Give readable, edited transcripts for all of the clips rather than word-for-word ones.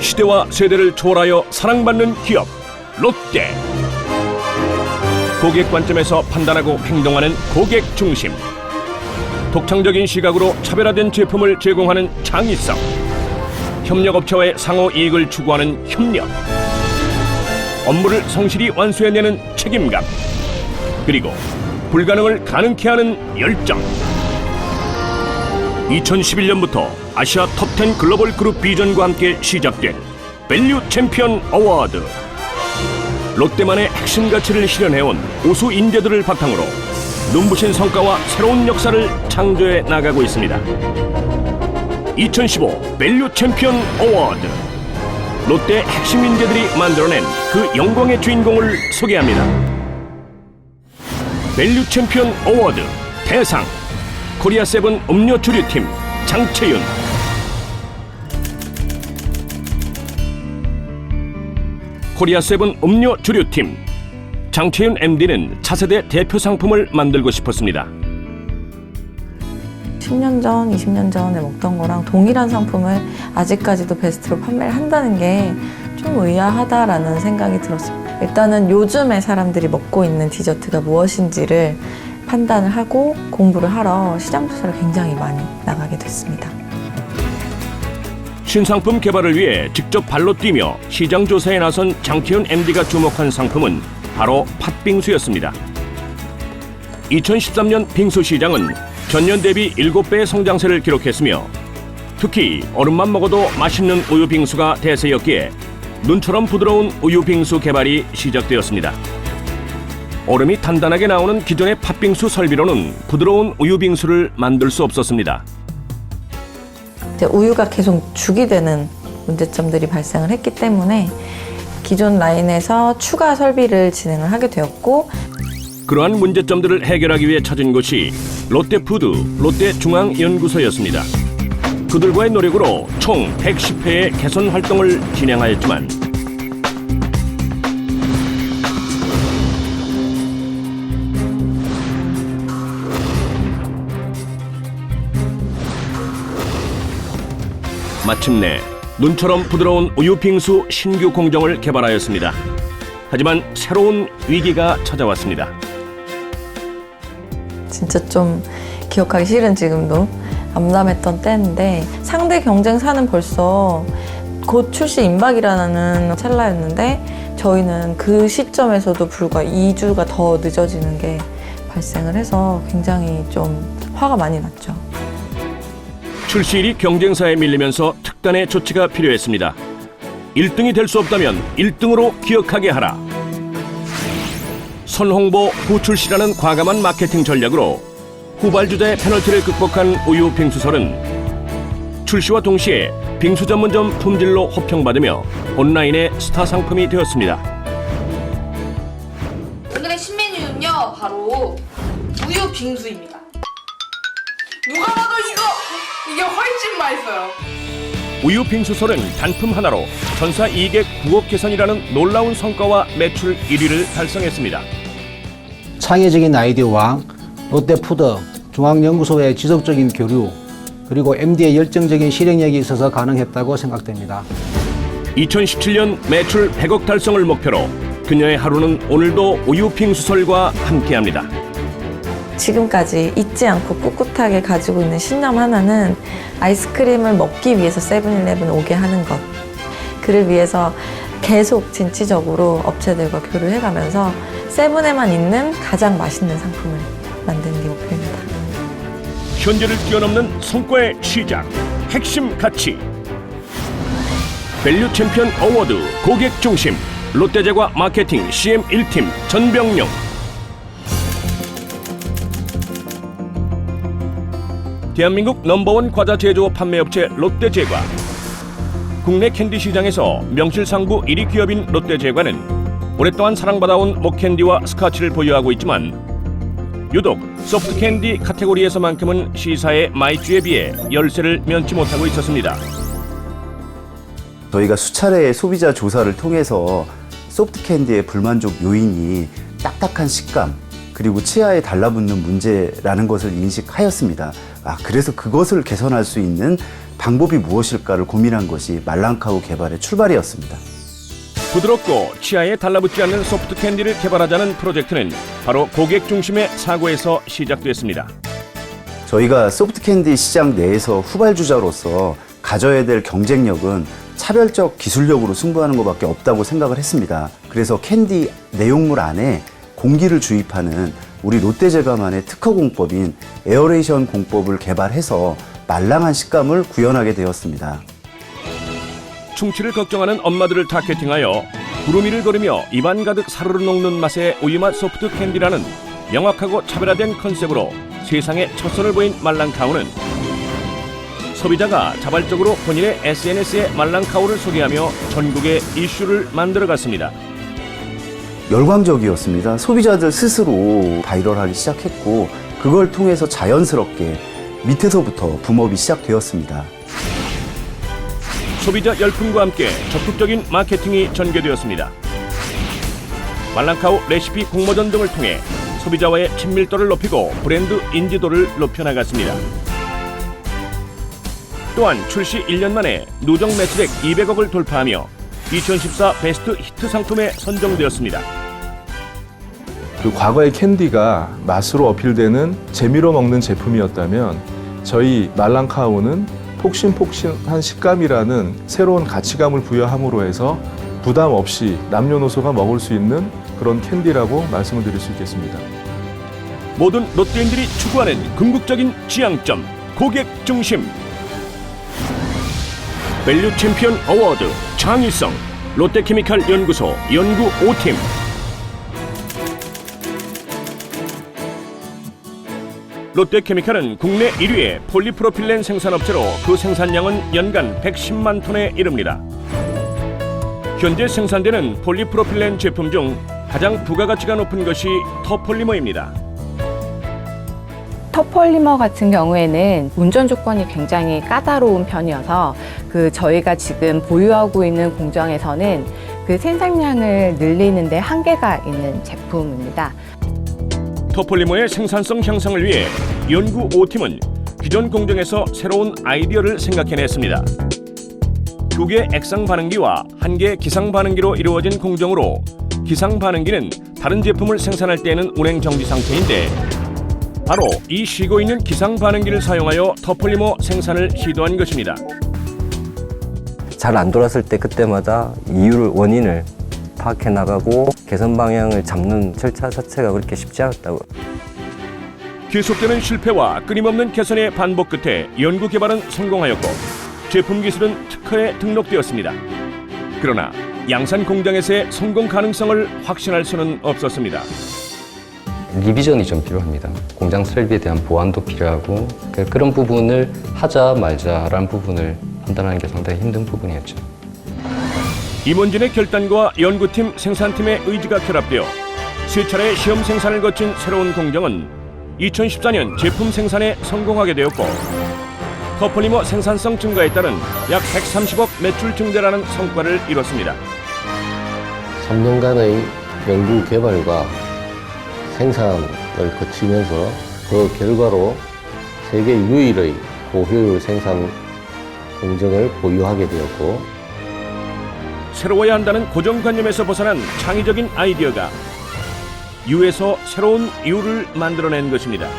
시대와 세대를 초월하여 사랑받는 기업 롯데. 고객 관점에서 판단하고 행동하는 고객 중심. 독창적인 시각으로 차별화된 제품을 제공하는 창의성. 협력업체와의 상호 이익을 추구하는 협력. 업무를 성실히 완수해내는 책임감. 그리고 불가능을 가능케 하는 열정. 2011년부터 아시아 톱10 글로벌 그룹 비전과 함께 시작된 밸류 챔피언 어워드. 롯데만의 핵심 가치를 실현해온 우수 인재들을 바탕으로 눈부신 성과와 새로운 역사를 창조해 나가고 있습니다. 2015 밸류 챔피언 어워드. 롯데 핵심 인재들이 만들어낸 그 영광의 주인공을 소개합니다. 밸류 챔피언 어워드 대상 코리아7 음료 주류팀 장채윤. 코리아7 음료 주류팀 장채윤 MD는 차세대 대표 상품을 만들고 싶었습니다. 10년 전, 20년 전에 먹던 거랑 동일한 상품을 아직까지도 베스트로 판매를 한다는 게 좀 의아하다라는 생각이 들었습니다. 일단은 요즘에 사람들이 먹고 있는 디저트가 무엇인지를 판단을 하고 공부를 하러 시장 조사를 굉장히 많이 나가게 됐습니다. 신상품 개발을 위해 직접 발로 뛰며 시장 조사에 나선 장채윤 MD가 주목한 상품은 바로 팥빙수였습니다. 2013년 빙수 시장은 전년 대비 7배의 성장세를 기록했으며 특히 얼음만 먹어도 맛있는 우유 빙수가 대세였기에 눈처럼 부드러운 우유 빙수 개발이 시작되었습니다. 얼음이 단단하게 나오는 기존의 팥빙수 설비로는 부드러운 우유 빙수를 만들 수 없었습니다. 이제 우유가 계속 죽이 되는 문제점들이 발생을 했기 때문에 기존 라인에서 추가 설비를 진행을 하게 되었고, 그러한 문제점들을 해결하기 위해 찾은 곳이 롯데푸드 롯데중앙연구소였습니다. 그들과의 노력으로 총 110회의 개선 활동을 진행하였지만 마침내 눈처럼 부드러운 우유 빙수 신규 공정을 개발하였습니다. 하지만 새로운 위기가 찾아왔습니다. 진짜 좀 기억하기 싫은 지금도 암담했던 때인데, 상대 경쟁사는 벌써 곧 출시 임박이라는 찰나였는데 저희는 그 시점에서도 불과 2주가 더 늦어지는 게 발생을 해서 굉장히 좀 화가 많이 났죠. 출시일이 경쟁사에 밀리면서 특단의 조치가 필요했습니다. 1등이 될 수 없다면 1등으로 기억하게 하라. 선홍보 후출시라는 과감한 마케팅 전략으로 후발주자의 페널티를 극복한 우유 빙수설은 출시와 동시에 빙수 전문점 품질로 호평받으며 온라인의 스타 상품이 되었습니다. 오늘의 신메뉴는요, 바로 우유 빙수입니다. 누가 봐도 이게 훨씬 맛있어요. 우유 빙수설은 단품 하나로 전사 이익의 9억 개선이라는 놀라운 성과와 매출 1위를 달성했습니다. 창의적인 아이디어와 롯데푸드 중앙연구소의 지속적인 교류, 그리고 MD의 열정적인 실행력이 있어서 가능했다고 생각됩니다. 2017년 매출 100억 달성을 목표로 그녀의 하루는 오늘도 우유 빙수설과 함께합니다. 지금까지 잊지 않고 꿋꿋하게 가지고 있는 신념 하나는 아이스크림을 먹기 위해서 세븐일레븐 오게 하는 것. 그를 위해서 계속 진취적으로 업체들과 교류해가면서 세븐에만 있는 가장 맛있는 상품을 만드는 게 목표입니다. 현재를 뛰어넘는 성과의 시작, 핵심 가치. 밸류 챔피언 어워드 고객 중심 롯데제과 마케팅 CM 1팀 전병용. 대한민국 넘버원 과자 제조업 판매업체 롯데제과. 국내 캔디 시장에서 명실상부 1위 기업인 롯데제과는 오랫동안 사랑받아온 목캔디와 스카치를 보유하고 있지만 유독 소프트캔디 카테고리에서만큼은 시사의 마이쮸에 비해 열세를 면치 못하고 있었습니다. 저희가 수차례의 소비자 조사를 통해서 소프트캔디의 불만족 요인이 딱딱한 식감, 그리고 치아에 달라붙는 문제라는 것을 인식하였습니다. 그래서 그것을 개선할 수 있는 방법이 무엇일까를 고민한 것이 말랑카우 개발의 출발이었습니다. 부드럽고 치아에 달라붙지 않는 소프트 캔디를 개발하자는 프로젝트는 바로 고객 중심의 사고에서 시작됐습니다. 저희가 소프트 캔디 시장 내에서 후발주자로서 가져야 될 경쟁력은 차별적 기술력으로 승부하는 것밖에 없다고 생각을 했습니다. 그래서 캔디 내용물 안에 공기를 주입하는 우리 롯데제과만의 특허 공법인 에어레이션 공법을 개발해서 말랑한 식감을 구현하게 되었습니다. 충치를 걱정하는 엄마들을 타겟팅하여 구름이를 거리며 입안 가득 사르르 녹는 맛의 우유맛 소프트 캔디라는 명확하고 차별화된 컨셉으로 세상에 첫 선을 보인 말랑카우는 소비자가 자발적으로 본인의 SNS에 말랑카우를 소개하며 전국에 이슈를 만들어갔습니다. 열광적이었습니다. 소비자들 스스로 바이럴하기 시작했고 그걸 통해서 자연스럽게 밑에서부터 붐업이 시작되었습니다. 소비자 열풍과 함께 적극적인 마케팅이 전개되었습니다. 말랑카우 레시피 공모전 등을 통해 소비자와의 친밀도를 높이고 브랜드 인지도를 높여나갔습니다. 또한 출시 1년 만에 누적 매출액 200억을 돌파하며 2014 베스트 히트 상품에 선정되었습니다. 그 과거의 캔디가 맛으로 어필되는 재미로 먹는 제품이었다면 저희 말랑카우는 폭신폭신한 식감이라는 새로운 가치감을 부여함으로 해서 부담 없이 남녀노소가 먹을 수 있는 그런 캔디라고 말씀을 드릴 수 있겠습니다. 모든 롯데인들이 추구하는 궁극적인 지향점, 고객 중심. 밸류 챔피언 어워드, 창의성, 롯데케미칼 연구소 연구 5팀. 롯데케미칼은 국내 1위의 폴리프로필렌 생산업체로 그 생산량은 연간 110만 톤에 이릅니다. 현재 생산되는 폴리프로필렌 제품 중 가장 부가가치가 높은 것이 터폴리머입니다. 터폴리머 같은 경우에는 운전 조건이 굉장히 까다로운 편이어서 저희가 지금 보유하고 있는 공장에서는 그 생산량을 늘리는 데 한계가 있는 제품입니다. 터폴리머의 생산성 향상을 위해 연구 5팀은 기존 공정에서 새로운 아이디어를 생각해냈습니다. 2개 액상 반응기와 1개 기상 반응기로 이루어진 공정으로 기상 반응기는 다른 제품을 생산할 때에는 운행 정지 상태인데 바로 이 쉬고 있는 기상 반응기를 사용하여 터폴리머 생산을 시도한 것입니다. 잘 안 돌았을 때 그때마다 이유를 원인을 파악해 나가고 개선 방향을 잡는 절차 자체가 그렇게 쉽지 않았다고. 계속되는 실패와 끊임없는 개선의 반복 끝에 연구 개발은 성공하였고 제품 기술은 특허에 등록되었습니다. 그러나 양산 공장에서의 성공 가능성을 확신할 수는 없었습니다. 리비전이 좀 필요합니다. 공장 설비에 대한 보완도 필요하고 그런 부분을 하자 말자라는 부분을 판단하는 게 상당히 힘든 부분이었죠. 임원진의 결단과 연구팀, 생산팀의 의지가 결합되어 세 차례 시험 생산을 거친 새로운 공정은 2014년 제품 생산에 성공하게 되었고 터폴리머 생산성 증가에 따른 약 130억 매출 증대라는 성과를 이뤘습니다. 3년간의 연구 개발과 생산을 거치면서 그 결과로 세계 유일의 고효율 생산 공정을 보유하게 되었고 새로워야 한다는 고정관념에서 벗어난 창의적인 아이디어가 유에서 새로운 유를 만들어낸 것입니다.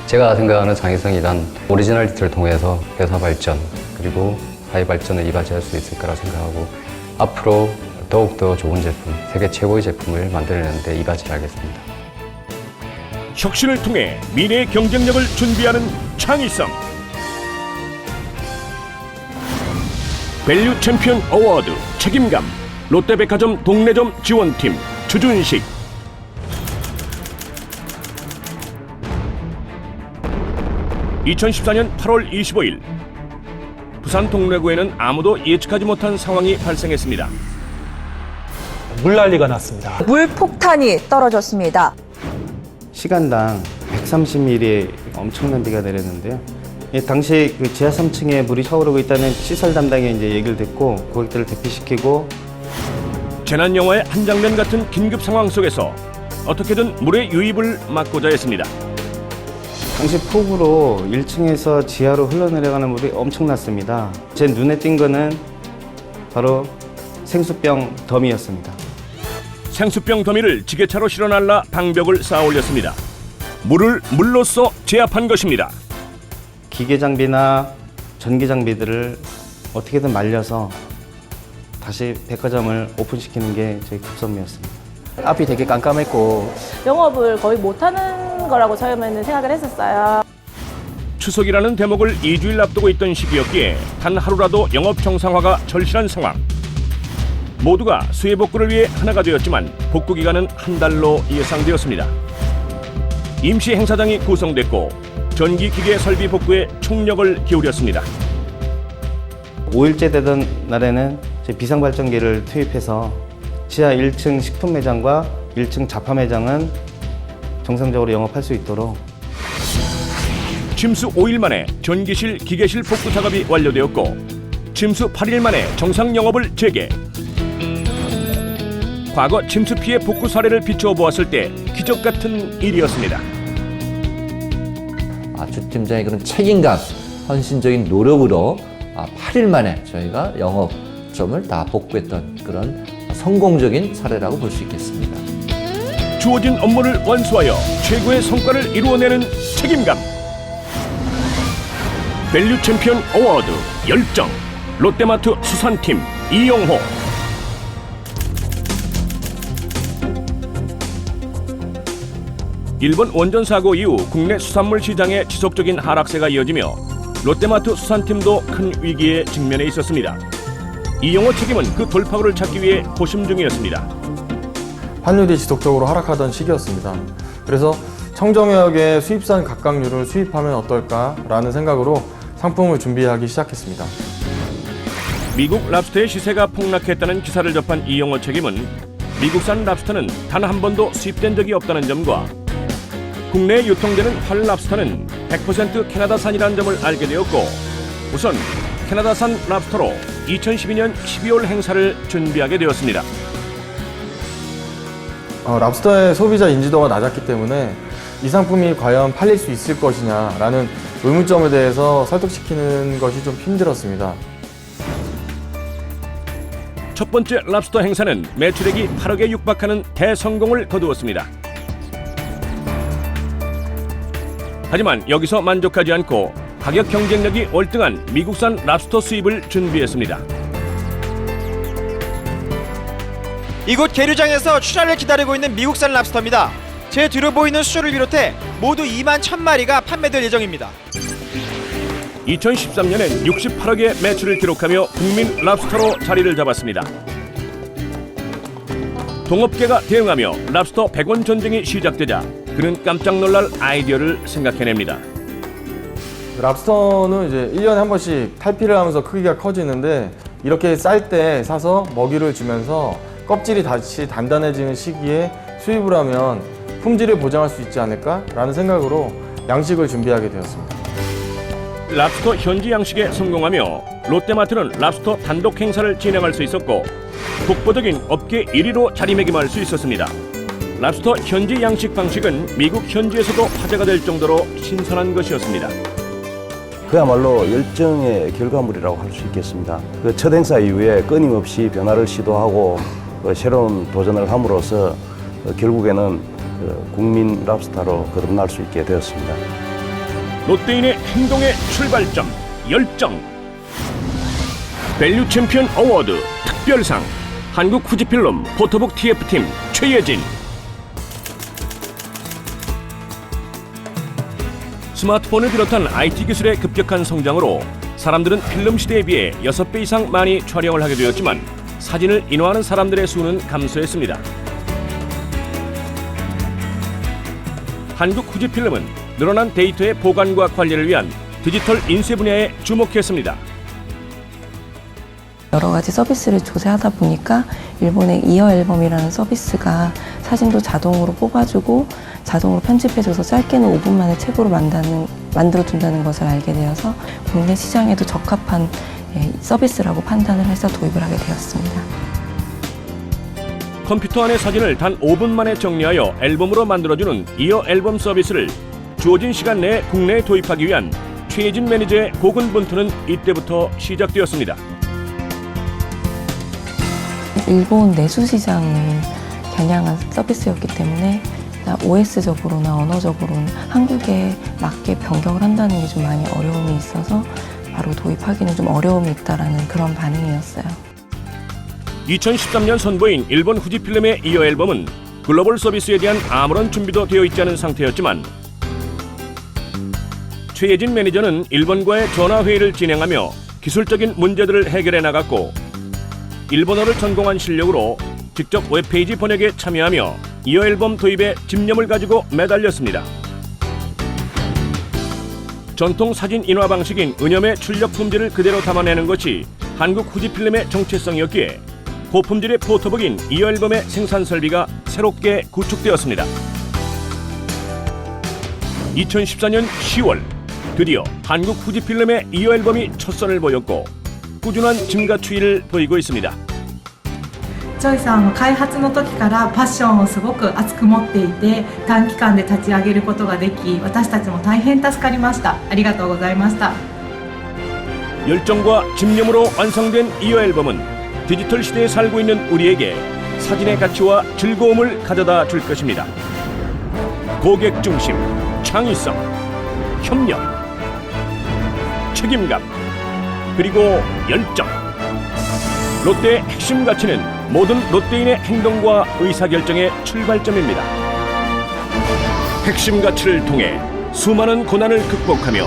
제가 생각하는 창의성이란 오리지널리티를 통해서 회사 발전 그리고 사회 발전을 이바지할 수 있을 거라 생각하고 앞으로 더욱더 좋은 제품, 세계 최고의 제품을 만들어내는 데 이바지하겠습니다. 혁신을 통해 미래의 경쟁력을 준비하는 창의성. 밸류 챔피언 어워드 책임감 롯데백화점 동래점 지원팀 주준식. (2014년 8월 25일) 부산 동래구에는 아무도 예측하지 못한 상황이 발생했습니다. 물난리가 났습니다. 물폭탄이 떨어졌습니다. 시간당 130mm의 엄청난 비가 내렸는데요. 당시 그 지하 3층에 물이 차오르고 있다는 시설 담당에 이제 얘기를 듣고 고객들을 대피시키고 재난 영화의 한 장면 같은 긴급 상황 속에서 어떻게든 물의 유입을 막고자 했습니다. 당시 폭우로 1층에서 지하로 흘러내려가는 물이 엄청났습니다. 제 눈에 띈 거는 바로 생수병 더미였습니다. 생수병 더미를 지게차로 실어 날라 방벽을 쌓아 올렸습니다. 물을 물로써 제압한 것입니다. 기계 장비나 전기 장비들을 어떻게든 말려서 다시 백화점을 오픈시키는 게 저희 급선무였습니다. 앞이 되게 깜깜했고 영업을 거의 못하는 거라고 처음에는 생각을 했었어요. 추석이라는 대목을 2주일 앞두고 있던 시기였기에 단 하루라도 영업 정상화가 절실한 상황. 모두가 수해 복구를 위해 하나가 되었지만 복구 기간은 한 달로 예상되었습니다. 임시 행사장이 구성됐고 전기 기계 설비 복구에 총력을 기울였습니다. 5일째 되던 날에는 제 비상발전기를 투입해서 지하 1층 식품 매장과 1층 자파 매장은 정상적으로 영업할 수 있도록. 침수 5일 만에 전기실, 기계실 복구 작업이 완료되었고 침수 8일 만에 정상 영업을 재개. 과거 침수 피해 복구 사례를 비추어 보았을 때 기적 같은 일이었습니다. 주 팀장의 그런 책임감, 헌신적인 노력으로 8일 만에 저희가 영업점을 다 복구했던 그런 성공적인 사례라고 볼 수 있겠습니다. 주어진 업무를 완수하여 최고의 성과를 이루어내는 책임감. 밸류 챔피언 어워드 열정. 롯데마트 수산팀 이용호. 일본 원전 사고 이후 국내 수산물 시장의 지속적인 하락세가 이어지며 롯데마트 수산팀도 큰 위기에 직면해 있었습니다. 이용호 책임은 그 돌파구를 찾기 위해 고심 중이었습니다. 환율이 지속적으로 하락하던 시기였습니다. 그래서 청정역에 수입산 갑각류를 수입하면 어떨까라는 생각으로 상품을 준비하기 시작했습니다. 미국 랍스터의 시세가 폭락했다는 기사를 접한 이용호 책임은 미국산 랍스터는 단 한 번도 수입된 적이 없다는 점과 국내에 유통되는 활 랍스터는 100% 캐나다산이라는 점을 알게 되었고 우선 캐나다산 랍스터로 2012년 12월 행사를 준비하게 되었습니다. 랍스터의 소비자 인지도가 낮았기 때문에 이 상품이 과연 팔릴 수 있을 것이냐라는 의문점에 대해서 설득시키는 것이 좀 힘들었습니다. 첫 번째 랍스터 행사는 매출액이 8억에 육박하는 대성공을 거두었습니다. 하지만 여기서 만족하지 않고 가격 경쟁력이 월등한 미국산 랍스터 수입을 준비했습니다. 이곳 계류장에서 출하를 기다리고 있는 미국산 랍스터입니다. 제 뒤로 보이는 수조를 비롯해 모두 2만 1,000마리가 판매될 예정입니다. 2013년엔 68억의 매출을 기록하며 국민 랍스터로 자리를 잡았습니다. 동업계가 대응하며 랍스터 100원 전쟁이 시작되자 그는 깜짝 놀랄 아이디어를 생각해냅니다. 랍스터는 이제 1년에 한 번씩 탈피를 하면서 크기가 커지는데 이렇게 쌀 때 사서 먹이를 주면서 껍질이 다시 단단해지는 시기에 수입을 하면 품질을 보장할 수 있지 않을까라는 생각으로 양식을 준비하게 되었습니다. 랍스터 현지 양식에 성공하며 롯데마트는 랍스터 단독 행사를 진행할 수 있었고 독보적인 업계 1위로 자리매김할 수 있었습니다. 랍스터 현지 양식 방식은 미국 현지에서도 화제가 될 정도로 신선한 것이었습니다. 그야말로 열정의 결과물이라고 할 수 있겠습니다. 그 첫 행사 이후에 끊임없이 변화를 시도하고 새로운 도전을 함으로써 결국에는 국민 랍스타로 거듭날 수 있게 되었습니다. 롯데인의 행동의 출발점, 열정. 밸류 챔피언 어워드 특별상 한국 후지필름 포토북 TF팀 최예진. 스마트폰을 비롯한 IT 기술의 급격한 성장으로 사람들은 필름 시대에 비해 6배 이상 많이 촬영을 하게 되었지만 사진을 인화하는 사람들의 수는 감소했습니다. 한국 후지필름은 늘어난 데이터의 보관과 관리를 위한 디지털 인쇄 분야에 주목했습니다. 여러 가지 서비스를 조사하다 보니까 일본의 이어 앨범이라는 서비스가 사진도 자동으로 뽑아주고 자동으로 편집해줘서 짧게는 5분 만에 책으로 만들어준다는 것을 알게 되어서 국내 시장에도 적합한 서비스라고 판단을 해서 도입을 하게 되었습니다. 컴퓨터 안의 사진을 단 5분 만에 정리하여 앨범으로 만들어주는 이어 앨범 서비스를 주어진 시간 내에 국내에 도입하기 위한 최혜진 매니저의 고군분투는 이때부터 시작되었습니다. 일본 내수 시장을 겨냥한 서비스였기 때문에 OS적으로나 언어적으로는 한국에 맞게 변경을 한다는 게 좀 많이 어려움이 있어서 바로 도입하기는 좀 어려움이 있다라는 그런 반응이었어요. 2013년 선보인 일본 후지필름의 이어 앨범은 글로벌 서비스에 대한 아무런 준비도 되어 있지 않은 상태였지만 최혜진 매니저는 일본과의 전화회의를 진행하며 기술적인 문제들을 해결해 나갔고 일본어를 전공한 실력으로 직접 웹페이지 번역에 참여하며 이어 앨범 도입에 집념을 가지고 매달렸습니다. 전통 사진 인화 방식인 은염의 출력 품질을 그대로 담아내는 것이 한국 후지필름의 정체성이었기에 고품질의 포토북인 이어 앨범의 생산 설비가 새롭게 구축되었습니다. 2014년 10월 드디어 한국 후지필름의 이어 앨범이 첫 선을 보였고 꾸준한 증가 추이를 보이고 있습니다. チョイさんは開発の時からパッションをすごく熱く持っていて短期間で立ち上げることができ私たちも大変助かりました。ありがとうございました。 열정과 집념으로 완성된 이어 앨범은 디지털 시대에 살고 있는 우리에게 사진의 가치와 즐거움을 가져다 줄 것입니다. 고객 중심, 창의성, 협력, 책임감, 그리고 열정. 롯데의 핵심 가치는 모든 롯데인의 행동과 의사결정의 출발점입니다. 핵심 가치를 통해 수많은 고난을 극복하며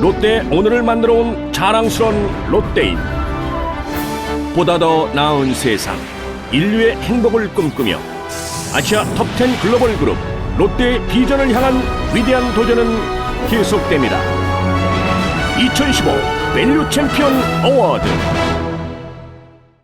롯데의 오늘을 만들어 온 자랑스러운 롯데인. 보다 더 나은 세상, 인류의 행복을 꿈꾸며 아시아 톱10 글로벌 그룹 롯데의 비전을 향한 위대한 도전은 계속됩니다. 2015 밸류 챔피언 어워드